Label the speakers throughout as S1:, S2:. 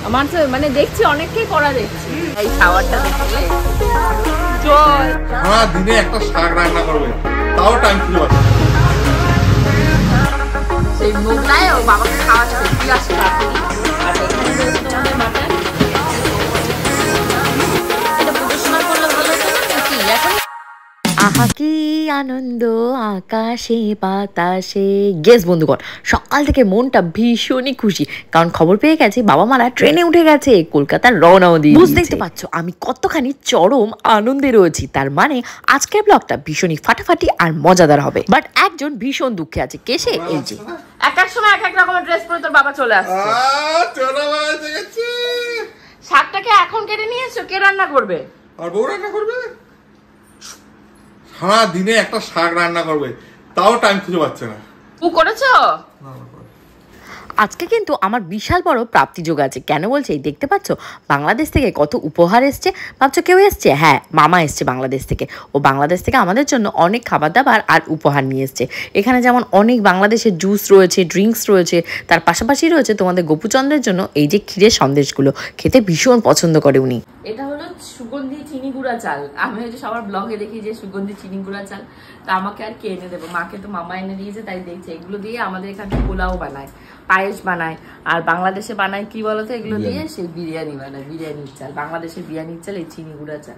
S1: আমার তো মানে দেখছি অনেককেই করা দেখছি এই খাবারটা দেখলে জয়
S2: হ্যাঁ দিনে একটা শাক রান্না করবে তাও টাইম খুঁজে পাচ্ছে না
S1: সেই মুগলাই ও বাবাকে খাওয়াতে দেখি আসে তাড়াতাড়ি আর এখানে রয়েছে তোমাদের মাটন এটা পুজোর সময় করলে ভালো হতো না নাকি এখন আহা কি আনন্দ আকাশে বাতাসে। গেস বন্ধুগণ, সকাল থেকে মনটা ভীষণই খুশি, কারণ খবর পেয়ে গেছে বাবা মারা ট্রেনে উঠে গেছে, কলকাতার রওনাও দিয়ে। বুঝতে পারছো আমি কতখানি চরম আনন্দে রয়েছি। তার মানে আজকের ব্লগটা ভীষণই ফাটাফাটি আর মজাদার হবে। বাট একজন ভীষণ দুঃখে আছে। কে সে? এই যে এক এক সময় এক এক রকমের ড্রেস পরে তোর বাবা চলে আসছে। শাকটাকে এখন কেটে নিয়ে এসো, কে রান্না করবে?
S2: আর বউ রান্না করবে। হ্যাঁ দিনে একটা শাক রান্না করবে তাও টাইম খুঁজে পাচ্ছে না।
S1: ও করেছো? আজকে কিন্তু আমার বিশাল বড় প্রাপ্তিযোগ আছে। কেন বলছে? দেখতে পাচ্ছ বাংলাদেশ থেকে কত উপহার এসছে। ভাবছো কেউ এসছে? হ্যাঁ, মামা এসছে বাংলাদেশ থেকে। ও বাংলাদেশ থেকে আমাদের জন্য অনেক খাবার দাবার আর উপহার নিয়ে এসছে। এখানে যেমন অনেক বাংলাদেশের জুস রয়েছে, ড্রিঙ্কস রয়েছে, তার পাশাপাশি রয়েছে তোমাদের গোপুচন্দ্রের জন্য এই যে ক্ষীরের সন্দেশগুলো, খেতে ভীষণ পছন্দ করে উনি। এটা হলো সুগন্ধি চিনি গুঁড়া চাল। আমি হচ্ছে সবার ব্লগে দেখি যে সুগন্ধি চিনি গুঁড়া চাল, তা আমাকে আর কে এনে দেবো? মাকে তো মামা এনে দিয়েছে, তাই দেখছে। এগুলো দিয়ে আমাদের এখানে পোলাও বানায়, পায়েস বানায়, আর বাংলাদেশে বানায় কি বলতো, এগুলো দিয়ে সেই বিরিয়ানি বানায়, বিরিয়ানির চাল, বাংলাদেশের বিরিয়ানির চাল, এই চিনি গুঁড়া চাল।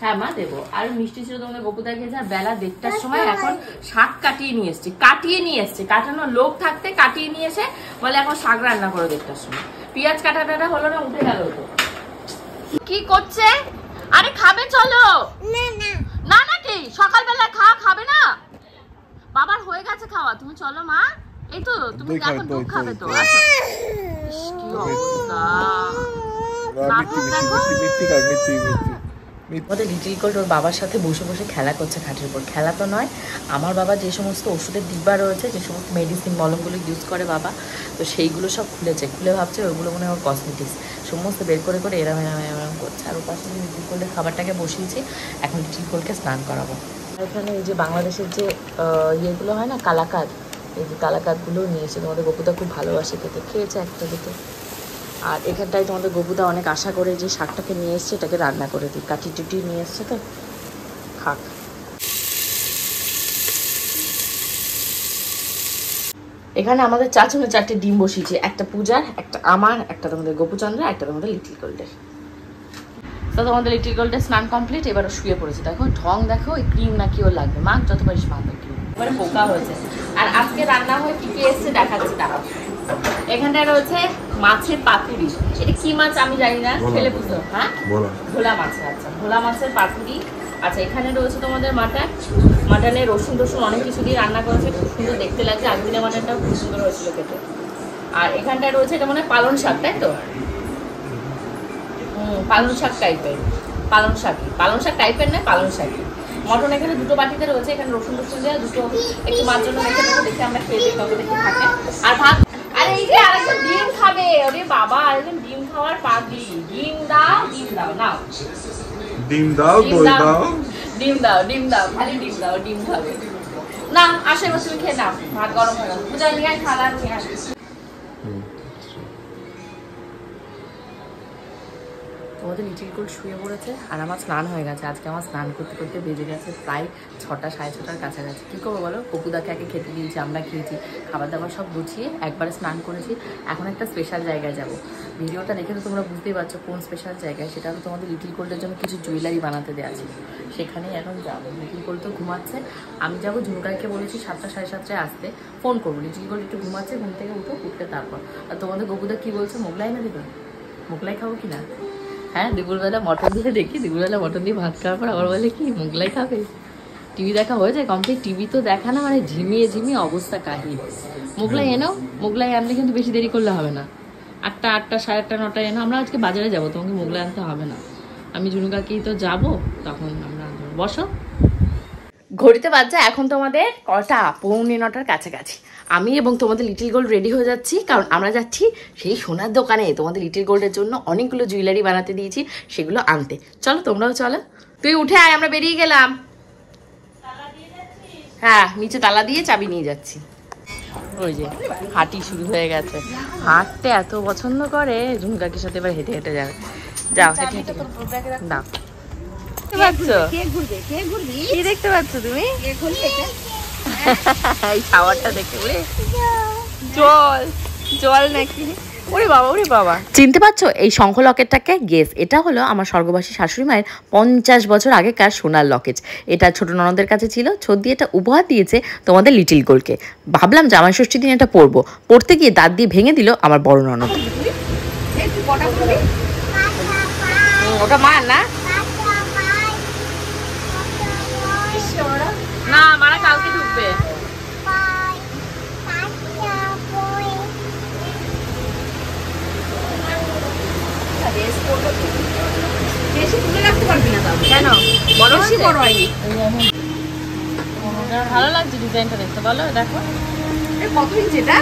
S1: হ্যাঁ মা দেবো। আর মিষ্টি ছিল তোমাদের গোপুদা খেয়েছে। আর বেলা 1:30টার সময় এখন শাক কাটিয়ে নিয়ে এসছে, কাটানোর লোক থাকতে কাটিয়ে নিয়ে এসে বলে এখন শাক রান্না করো 1:30টার সময়। পেঁয়াজ কাটাটা হলো না, উঠে গেল। তো কি করছে? আরে খাবে চলো। না নাকি সকালবেলা খাবে না? বাবার হয়ে গেছে খাওয়া, তুমি চলো মা। এই তো তুমি এখন দুধ খাবে তো। আসো। কি অবস্থা। আমাদের লিটিল গোল্ড ওর বাবার সাথে বসে বসে খেলা করছে খাটের উপর। খেলা তো নয়, আমার বাবা যে সমস্ত ওষুধের ডিব্বা রয়েছে, যে সমস্ত মেডিসিন মলমগুলো ইউজ করে বাবা, তো সেইগুলো সব খুলে ভাবছে ওইগুলো মনে হয় ওর কসমেটিক্স। সমস্ত বের করে করে এরম করছে। আর ওর পাশে লিটিল গোল্ডের খাবারটাকে বসিয়েছি, এখন লিটিল গোল্ডকে স্নান করাবো। এখানে এই যে বাংলাদেশের যে ইয়েগুলো হয় না, কালাকাঁদ, এই যে কালাকাঁদগুলো নিয়ে এসে তোমাদের গোপুদা খুব ভালোবাসে খেতে, খেয়েছে একটা দুটো। আর এখানটায় তোমাদের গোপুদা অনেক আশা করে যে শাকটাকে নিয়ে এসছে, এটাকে রান্না করে দিই। কাটি টুটি নিয়ে এসছে তো খাক। এখানে আমাদের চারজনের 4টে ডিম বসিয়েছে, একটা পূজার, একটা আমার, একটা তোমাদের গোপুচন্দ্র, একটা তোমাদের লিটিল গোল্ডের। তো তোমাদের লিটিল গোল্ডের স্নান কমপ্লিট, এবার শুয়ে পড়েছে। দেখো ঢং দেখো, ওই ক্রিম নাকি ওর লাগবে। মা যত পারিস মা ক্রিম, এবারে পোকা হয়েছে। আর আজকে রান্না হয়ে কি কি এসছে দেখাচ্ছি দাঁড়াও। এখানটায় রয়েছে মাছের পাতুরি। এটা কি মাছ আমি জানি না, খেলে বুঝলো। হ্যাঁ ভোলা মাছ। আচ্ছা ভোলা মাছের পাতুরি। আচ্ছা এখানে রয়েছে তোমাদের মাটনের রসুন অনেক কিছু দিয়ে রান্না করেছে, খুব সুন্দর দেখতে লাগছে। আগের দিনের মাটনটাও খুব সুন্দর হয়েছিল খেতে। আর এখানটায় রয়েছে এটা মানে পালং শাক, তাই তো? পালং শাক টাইপের, পালং শাক টাইপের নয়, পালং শাকই। মটন এখানে দুটো বাটিতে রয়েছে। এখানে রসুন দেওয়া, দুটো একটু মাছ জন্য রেখে দেবো, দেখে আমরা খেয়ে দিই কবে দেখে থাকে। আর ভাত। আর এই যে আরেকজন ডিম খাবে। ওরে বাবা, আরেকজন ডিম খাওয়ার পাগলি। ডিম দাও নাও। ডিম দাও খালি ডিম দাও, ডিম খাবে না। আসে বসে খেয়ে নাও, ভাত গরম হয়ে গেল। পূজা নিয়ে খালা নিয়ে আসে। তোমাদের লিটিল গোল্ড শুয়ে পড়েছে আর আমার স্নান হয়ে গেছে। আজকে আমার স্নান করতে করতে বেজে গেছে প্রায় 6টা, 6:30টার কাছাকাছি। কী করবো বলো? পপুদাকে আগে খেতে দিয়েছি, আমরা খেয়েছি, খাবার দাবার সব গুছিয়ে একবারে স্নান করেছি। এখন একটা স্পেশাল জায়গায় যাব। ভিডিওটা দেখে তো তোমরা বুঝতেই পারছো কোন স্পেশাল জায়গায়। সেটা হলো তোমাদের লিটিল গোল্ডের জন্য কিছু জুয়েলারি বানাতে দেওয়া আছে, সেখানেই এখন যাবো। লিটিল গোল্ড তো ঘুমাচ্ছে, আমি যাবো। ঝুমকাইকে বলেছি 7টা, 7:30টায় আসতে, ফোন করবো। লিটিল গোল্ড একটু ঘুমাচ্ছে, ঘুম থেকে উঠে তারপর। আর তোমাদের গোপুদা কী বলছে? মোগলাই না দেবে? মোগলাই খাবো কি না? হ্যাঁ দুপুরবেলা মটন দিয়ে দেখি, দুপুরবেলা মটন দিয়ে ভাত খাওয়ার পর আবার বলে কি মোগলাই খাবে। টিভি দেখা হয়ে যায় কমপ্লিট। টিভি তো দেখা না, মানে ঝিমিয়ে অবস্থা কাহিল। মোগলাই এনো, মোগলাই আনলে কিন্তু বেশি দেরি করলে হবে না। 8টা, 8:30, 9টায় এনো। আমরা আজকে বাজারে যাবো, তোমাকে মোগলাই আনতে হবে না। আমি ঝুনুকাকেই তো যাবো, তখন আমরা আনতে হবে। বসো। ঘড়িতে বাজছে এখন তোমাদের কটা, 8:45টার কাছাকাছি। আমি এবং তোমাদের লিটিল গোল্ড রেডি হয়ে যাচ্ছি, কারণ আমরা যাচ্ছি সেই সোনার দোকানে। তোমাদের লিটিল গোল্ডের জন্য অনেকগুলো জুয়েলারি বানাতে দিয়েছি, সেগুলো আনতে। চলো তোমরাও চলো। তুই উঠে আয়, আমরা বেরিয়ে গেলাম। হ্যাঁ নিচে তালা দিয়ে চাবি নিয়ে যাচ্ছি। ওই যে হাঁটি শুরু হয়ে গেছে, হাঁটতে এত পছন্দ করে। ঝুমকাকির সাথে এবার হেঁটে হেঁটে যাবে। যাও হেঁটে হেঁটে দাও। কি দেখতে পাচ্ছ তুমি? এই শাওয়ারটা দেখে জল জল নাকি? ওরে বাবা ওরে বাবা। চিনতে পারছো এই শঙ্খ লকেটটাকে? গেস, এটা হলো আমার স্বর্গবাসী শাশুড়ি মায়ের 50 বছর আগেকার সোনার লকেট। এটা ছোট ননদের কাছে ছিল, ছোট দিয়ে এটা উপহার দিয়েছে তোমাদের লিটিল গোলকে। ভাবলাম জামাই ষষ্ঠী দিন এটা পরবো, পড়তে গিয়ে দাঁত দিয়ে ভেঙে দিল আমার বড় ননদ। ওটা মা না, না মারা কালকে ঢুকবে। কেন বড় হয়নি? ভালো লাগছে ডিজাইনটা দেখতে, বলো দেখো কত ইঞ্চি এটা।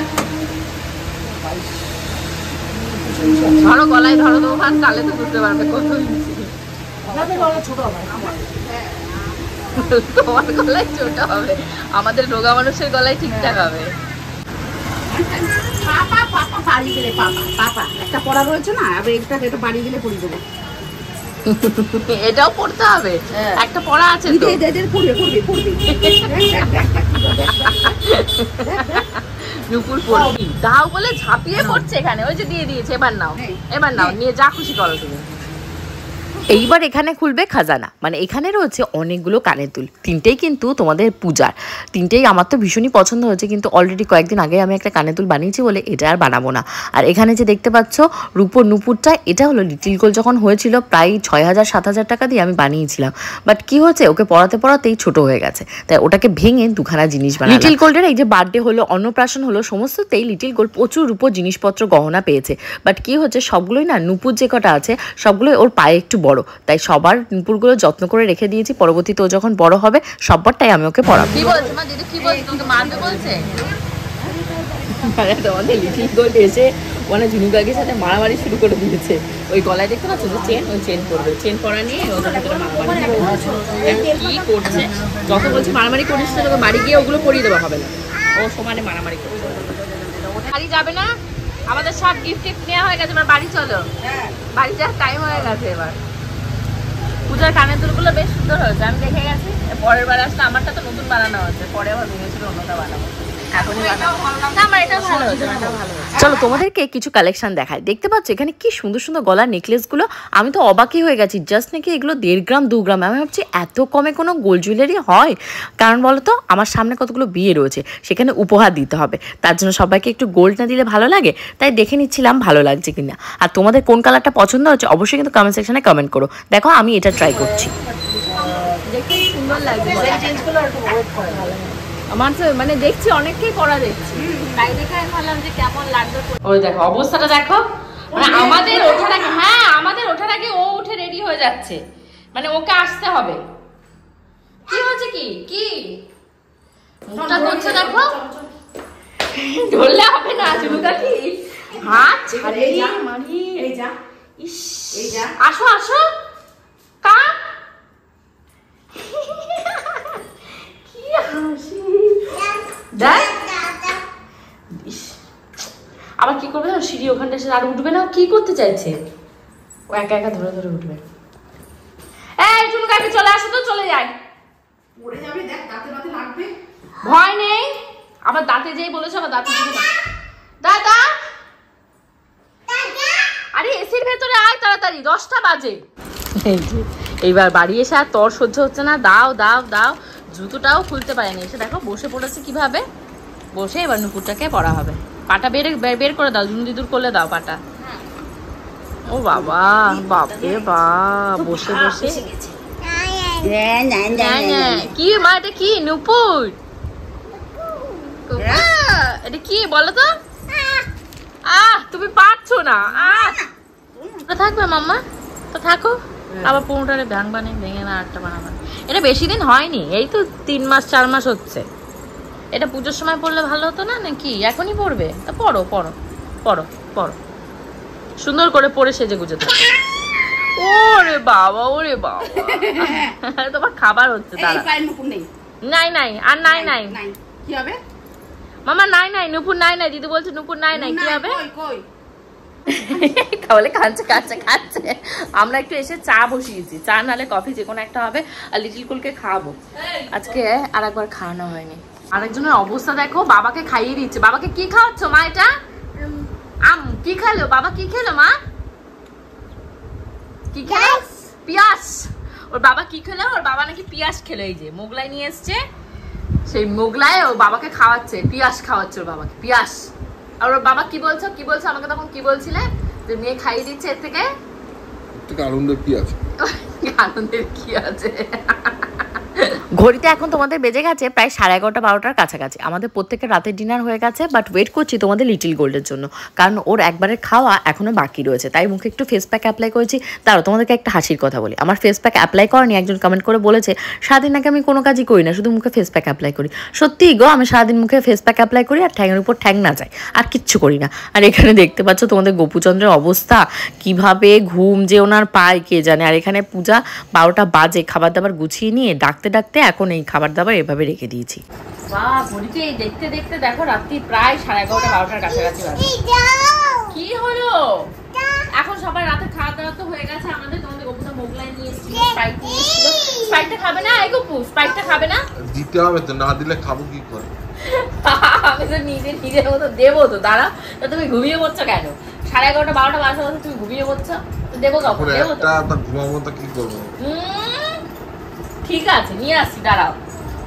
S1: ধরো গলায় ধরো তো, ওখান কালে তো বুঝতে পারবে কত ইঞ্চি। তোমার গলায় ছোট হবে, আমাদের রোগা মানুষের গলায় ঠিকঠাক হবে।
S3: একটা পড়া রয়েছে না, এটা বাড়ি গেলে পড়ে দেবো।
S1: এটাও পড়তে হবে, একটা পড়া আছে তো। নুপুর পড়বি দাও বলে ঝাঁপিয়ে পড়ছে এখানে। ওই যে দিয়ে দিয়েছে, এবার নাও, এবার নাও, নিয়ে যা খুশি করো তুমি। এইবার এখানে খুলবে খাজানা, মানে এখানে রয়েছে অনেকগুলো কানের দুল, তিনটেই কিন্তু তোমাদের পূজার। তিনটেই আমার তো ভীষণই পছন্দ হয়েছে, কিন্তু অলরেডি কয়েকদিন আগে আমি একটা কানের দুল বানিয়েছি বলে এটা আর বানাবো না। আর এখানে যে দেখতে পাচ্ছ রূপোর নুপুরটা, এটা হলো লিটিল গোল যখন হয়েছিল প্রায় 6000-7000 টাকা দিয়ে আমি বানিয়েছিলাম। বাট কি হচ্ছে, ওকে পড়াতে পড়াতেই ছোট হয়ে গেছে, তাই ওটাকে ভেঙে দুখানা জিনিস বানালাম। লিটিল গোল্ডের এই যে বার্থডে হলো, অন্নপ্রাশন হলো, সমস্ততেই লিটিল গোল্ড প্রচুর রূপোর জিনিসপত্র গহনা পেয়েছে। বাট কি হচ্ছে, সবগুলোই না নুপুর যে কটা আছে সবগুলোই ওর পায়ে একটু বড়, তাই সবার নুপুরগুলো যত্ন করে রেখে দিয়েছি। পরবর্তীতে ও যখন বড় হবে সববারটাই আমি ওকে পড়াবো। কি বলছে মা? দিদি কি বলছে? তোমাকে মারবে বলছে? তোমাদের লিটিল গোল্ড এসে মানে ঝুনুকাকির সাথে মারামারি শুরু করে দিয়েছে। ওই গলায় দেখতে পাচ্ছ যে চেন, ওই চেন পরবে, চেন পরা নিয়ে ওদের ভিতরে মারামারি কি করছে। যত বলছি মারামারি করিস না, তোকে বাড়ি গিয়ে ওগুলো পরিয়ে দেওয়া হবে না। ও সমানে মারামারি করছে। বাড়ি যাবে না, আমাদের সব গিফট টিফট নেওয়া হয়ে গেছে, এবার বাড়ি চলো। বাড়ি যাওয়ার টাইম হয়ে গেছে। এবার পূজার কানের দুলগুলো বেশ সুন্দর হয়েছে, আমি দেখে গেছি। পরের বার আসলে আমারটা তো নতুন বানানো হচ্ছে, পরে আবার ভেবেছিল অন্যটা বানাবো। চলো তোমাদেরকে কিছু কালেকশন দেখায়। দেখতে পাচ্ছ এখানে কি সুন্দর সুন্দর গলার নেকলেস গুলো, আমি তো অবাকই হয়ে গেছি। জাস্ট নাকি এগুলো 1.5 গ্রাম 2 গ্রাম। আমি ভাবছি এত কমে কোনো গোল্ড জুয়েলারি হয়? কারণ বলো তো, আমার সামনে কতগুলো বিয়ে রয়েছে, সেখানে উপহার দিতে হবে, তার জন্য সবাইকে একটু গোল্ড না দিলে ভালো লাগে, তাই দেখে নিচ্ছিলাম ভালো লাগছে কিনা। আর তোমাদের কোন কালারটা পছন্দ হচ্ছে অবশ্যই কিন্তু কমেন্ট সেকশনে কমেন্ট করো। দেখো আমি এটা ট্রাই করছি, দেখতে সুন্দর লাগছে। আমার তো মানে দেখছি অনেককেই করা দেখছি, তাই দেখে আমি ভাবলাম যে কেমন লাগবে। ওই দেখো অবস্থাটা দেখো, মানে আমাদের ওঠার আগে, হ্যাঁ আমাদের ওঠার আগে ও উঠে রেডি হয়ে যাচ্ছে, মানে ওকে আসতে হবে। কি হচ্ছে কি কি মুখটা করছে দেখো, ধরলে হবে না ঝুনুকাকি, হাত ছাড়ে মারি। এই যা, ইস এই যা, আসো আসো কা কি হাসি দেখ। আবার কি করবে জানো, সিঁড়ি ওখানটা এসে আর উঠবে না। কি করতে চাইছে ও? একা একা ধরে ধরে উঠবে। এই ঝুনুকাকি চলে আসো তো, চলে যাই।
S3: পড়ে যাবে, দেখ দাঁতে দাঁতে লাগবে।
S1: ভয় নেই, আবার দাঁতে যেই বলেছে আবার দাঁতে দিবে না। দাদা আরে এসির ভেতরে আয় তাড়াতাড়ি, 10টা বাজে। এইবার বাড়ি এসে আর তোর সহ্য হচ্ছে না, দাও দাও দাও। জুতোটাও খুলতে পারেনি, এসে দেখো বসে পড়েছে কিভাবে। বসে এবার নুপুরটাকে পরা হবে। পাটা বের করে দাও, ঝুনু দিদুর করলে দাও পাটা। ও বাবা, বাপরে বাপ, বসে বসে কি মা, এটা কি নুপুর? এটা কি বলো তো? তুমি পারছো না। থাকবে মাম্মা, তো থাকো। আবার পুরোটারে ভাঙবানে, ভেঙে না আরেকটা বানাবানে। এটা বেশি দিন হয়নি, এই তো 3 মাস 4 মাস হচ্ছে। এটা পুজোর সময় পড়লে ভালো হতো না নাকি? এখনই পড়বে? তা পড়ো পড়ো পড়ো পড়ো, সুন্দর করে পড়ে সেজে গুজে থাকো। ওরে বাবা ওরে বাবা, তোমার খাবার হচ্ছে। নাই নাই আর নাই নাই,
S3: কি হবে
S1: মামা নাই নাই নুপুর নাই নাই, দিদি বলছে নুপুর নাই নাই, কি হবে?
S3: কই
S1: তাহলে খাচ্ছে খাচ্ছে খাচ্ছে। আমরা একটু এসে চা বসিয়েছি, চা নালে কফি যে কোনো একটা হবে, আর লিটিল কুলকে খাওয়াবো। আজকে আর একবার খাওয়ানো হয়নি। আরেকজনের অবস্থা দেখো, বাবাকে খাইয়ে দিচ্ছে। বাবাকে কি খাওয়াচ্ছ মা? এটা আম। কি খেলো বাবা? কি খেলো মা? কি খেলো? পিয়াস। ওর বাবা কি খেলো? ওর বাবা নাকি পিয়াস খেলো। এই যে মোগলাই নিয়ে এসছে, সেই মোগলাই ও বাবাকে খাওয়াচ্ছে, পিয়াস খাওয়াচ্ছে ওর বাবাকে, পিয়াস। আর ওর বাবা কি বলছো কি বলছো আমাকে তখন? কি বলছিলে যে মেয়ে খাইয়ে দিচ্ছে, এর থেকে
S2: আনন্দের কি আছে?
S1: আনন্দের কি আছে? ঘড়িতে এখন তোমাদের বেজে গেছে প্রায় 11:30 12টার কাছাকাছি। আমাদের প্রত্যেকের রাতের ডিনার হয়ে গেছে, বাট ওয়েট করছি তোমাদের লিটিল গোল্ডের জন্য, কারণ ওর একবারের খাওয়া এখনো বাকি রয়েছে। তাই মুখে একটু ফেস প্যাক অ্যাপ্লাই করেছি। তারও তোমাদেরকে একটা হাসির কথা বলি, আমার ফেস প্যাক অ্যাপ্লাই করেনি একজন কমেন্ট করে বলেছে সারাদিন নাকি আমি কোনো কাজই করি না, শুধু মুখে ফেস প্যাক অ্যাপ্লাই করি। সত্যিই গো, আমি সারাদিন মুখে ফেস প্যাক অ্যাপ্লাই করি আর ঠ্যাঙের উপর ঠ্যাং না যায়, আর কিচ্ছু করি না। আর এখানে দেখতে পাচ্ছ তোমাদের গোপুচন্দ্রের অবস্থা, কিভাবে ঘুম যে ওনার পায় কে জানে। আর এখানে পূজা 12টা বাজে খাবার দাবার গুছিয়ে নিয়ে ডাকতে ডাকতে এখন এই খাবার দাবার এভাবে রেখে দিয়েছি। বাহ, ঘড়িতে দেখতে দেখতে দেখো রাত্রি প্রায় 11:30 12টার কাছাকাছি বাজে। কি হলো? এখন সবাই রাতে খাওয়া দাওয়া তো হয়ে গেছে আমাদের। তোমাদের গোপুটা মোগলাই নিয়ে এসেছিল, স্প্রাইট নিয়ে এসেছিল। স্প্রাইটটা খাবে না? এই গোপু স্প্রাইটটা খাবে না?
S2: দিতে হবে তো, না দিলে খাবো কি করে?
S1: আমি তো নিজের মতো দেবো তো, দাঁড়া। তা তুমি ঘুমিয়ে পড়ছো কেন? 11:30 12টা বাজে বাজে তুমি ঘুমিয়ে পড়ছো, তো দেবো কখন? দেবো তো।
S2: ঘুমাবো তো কি করবো?
S1: ঠিক আছে নিয়ে আসছি, দাঁড়াও।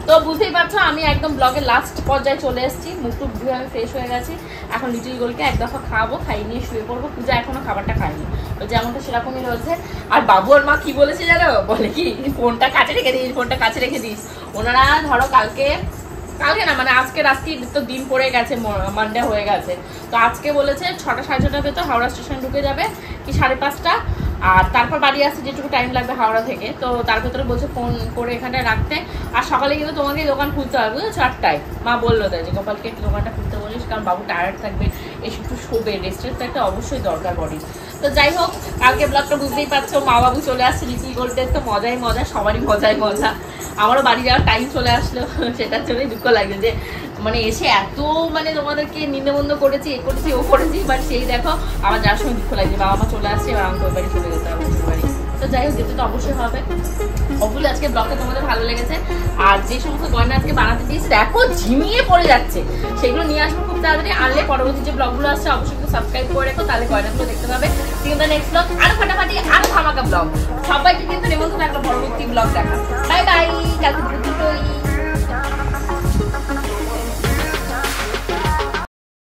S1: তো বুঝতেই পারছো আমি একদম ব্লগের লাস্ট পর্যায়ে চলে এসেছি। মুখ টুক ধুয়ে আমি ফ্রেশ হয়ে গেছি। এখন লিটিল গোলকে এক দফা খাওয়াবো, খাইয়ে নিয়ে শুয়ে পড়বো। পূজা এখনো খাবারটা খায়নি, যেমনটা সেরকমই রয়েছে। আর বাবু আর মা কি বলেছে জানো? বলে কি ফোনটা কাছে রেখে দিস, ফোনটা কাছে রেখে দিস। ওনারা ধরো কালকে না মানে আজকে রাত্রি তো দিন পড়ে গেছে, মানডে হয়ে গেছে। তো আজকে বলেছে 6টা 6:30টার ভেতর হাওড়া স্টেশন ঢুকে যাবে, কি 5:30। আর তারপর বাড়ি আসতে যেটুকু টাইম লাগবে হাওড়া থেকে, তো তার ভেতরে বলছে ফোন করে এখানে রাখতে। আর সকালে কিন্তু তোমাকে দোকান খুলতে হবে, বুঝেছো? 8টায় মা বললো তাই যে গোপালকে একটু দোকানটা খুলতে বলিস, কারণ বাবু টায়ার্ড থাকবে, এসে একটু শোবে, রেস্টের তো একটা অবশ্যই দরকার বডি। তো যাই হোক, কালকে ব্লগটা বুঝতেই পারছো, মা বাবু চলে আসছে লিটিল গোল্ডের, তো মজাই মজা, সবারই মজাই মজা। আমারও বাড়ি যাওয়ার টাইম চলে আসলো, সেটার জন্যই দুঃখ লাগছে যে মানে এসে এত মানে তোমাদেরকে নিন্দবন্ধ করেছি, এ করেছি ও করেছি, বাট সেই দেখো আমার যাওয়ার সময় দুঃখ লাগছে, বাবা মা চলে আসছে, এবার আমাকে ওই বাড়ি চলে যেতে হবে বাড়ি। তো যাই হোক, যেতে তো অবশ্যই হবে। অবশ্যই আজকে ব্লগটা তোমাদের ভালো লেগেছে। আর যে সমস্ত গয়না আজকে বানাতে দিয়েছি দেখো ঝিমিয়ে পড়ে যাচ্ছে, সেগুলো নিয়ে আসবো খুব তাড়াতাড়ি। আনলে পরবর্তী যে ব্লগগুলো আসছে অবশ্যই একটু সাবস্ক্রাইব করে রেখো, তাহলে গয়নাগুলো দেখতে পাবে। কিন্তু নেক্সট ব্লগ আরো ফাটাফাটি আরো ধামাকা ব্লগ, সবাইকে কিন্তু নিমন্ত্রণ একটা পরবর্তী ব্লগ দেখা। বাই বাই, কালকে দুটোই।